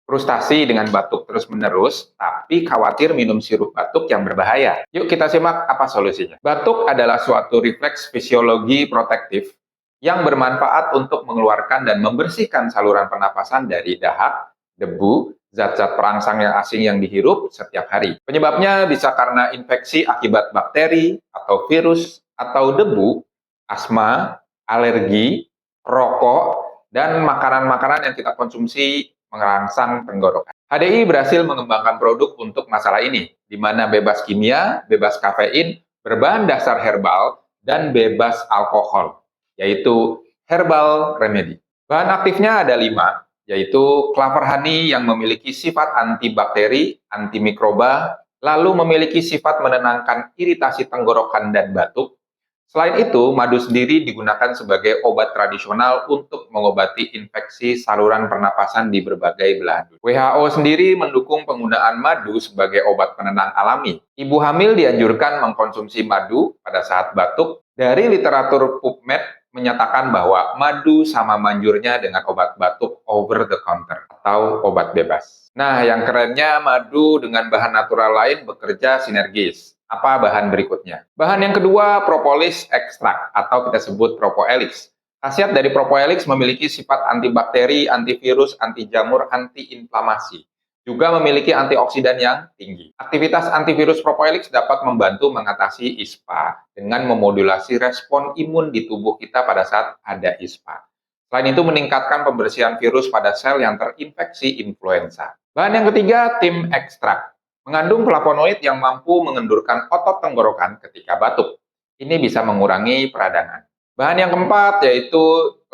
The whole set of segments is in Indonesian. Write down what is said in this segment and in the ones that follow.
frustasi dengan batuk terus-menerus, tapi khawatir minum sirup batuk yang berbahaya. Yuk kita simak apa solusinya. Batuk adalah suatu refleks fisiologi protektif yang bermanfaat untuk mengeluarkan dan membersihkan saluran pernapasan dari dahak, debu, zat-zat perangsang yang asing yang dihirup setiap hari. Penyebabnya bisa karena infeksi akibat bakteri atau virus atau debu, asma, alergi, rokok, dan makanan-makanan yang kita konsumsi merangsang tenggorokan. HDI berhasil mengembangkan produk untuk masalah ini, di mana bebas kimia, bebas kafein, berbahan dasar herbal, dan bebas alkohol, yaitu herbal remedy. Bahan aktifnya ada 5, yaitu clover honey yang memiliki sifat antibakteri, antimikroba, lalu memiliki sifat menenangkan iritasi tenggorokan dan batuk. Selain itu, madu sendiri digunakan sebagai obat tradisional untuk mengobati infeksi saluran pernapasan di berbagai belahan dunia. WHO sendiri mendukung penggunaan madu sebagai obat penenang alami. Ibu hamil dianjurkan mengkonsumsi madu pada saat batuk. Dari literatur PubMed menyatakan bahwa madu sama manjurnya dengan obat batuk over the counter atau obat bebas. Nah, yang kerennya madu dengan bahan natural lain bekerja sinergis. Apa bahan berikutnya? Bahan yang kedua, propolis ekstrak atau kita sebut propoelix. Khasiat dari propoelix memiliki sifat antibakteri, antivirus, anti jamur, antiinflamasi. Juga memiliki antioksidan yang tinggi. Aktivitas antivirus propoelix dapat membantu mengatasi ISPA dengan memodulasi respon imun di tubuh kita pada saat ada ISPA. Selain itu meningkatkan pembersihan virus pada sel yang terinfeksi influenza. Bahan yang ketiga, tim ekstrak. Mengandung flavonoid yang mampu mengendurkan otot tenggorokan ketika batuk. Ini bisa mengurangi peradangan. Bahan yang keempat yaitu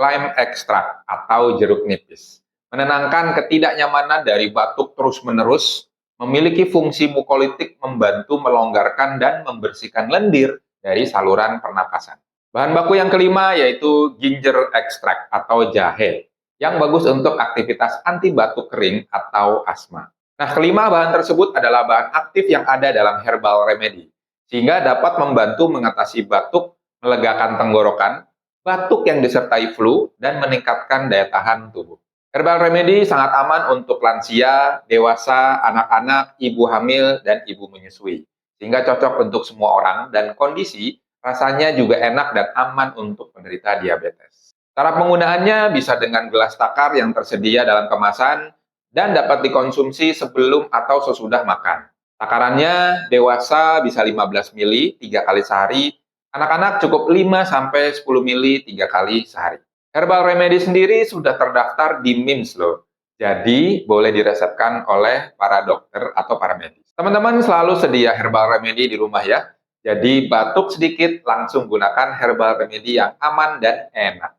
lime extract atau jeruk nipis. Menenangkan ketidaknyamanan dari batuk terus-menerus, memiliki fungsi mukolitik membantu melonggarkan dan membersihkan lendir dari saluran pernapasan. Bahan baku yang kelima yaitu ginger extract atau jahe, yang bagus untuk aktivitas anti batuk kering atau asma. Nah, kelima bahan tersebut adalah bahan aktif yang ada dalam herbal remedy, sehingga dapat membantu mengatasi batuk, melegakan tenggorokan, batuk yang disertai flu, dan meningkatkan daya tahan tubuh. Herbal remedy sangat aman untuk lansia, dewasa, anak-anak, ibu hamil, dan ibu menyusui, sehingga cocok untuk semua orang dan kondisi, rasanya juga enak dan aman untuk penderita diabetes. Cara penggunaannya bisa dengan gelas takar yang tersedia dalam kemasan, dan dapat dikonsumsi sebelum atau sesudah makan. Takarannya dewasa bisa 15 ml 3 kali sehari, anak-anak cukup 5-10 ml 3 kali sehari. Herbal remedy sendiri sudah terdaftar di MIMS loh, jadi boleh diresepkan oleh para dokter atau para medis. Teman-teman selalu sedia herbal remedy di rumah ya, jadi batuk sedikit langsung gunakan herbal remedy yang aman dan enak.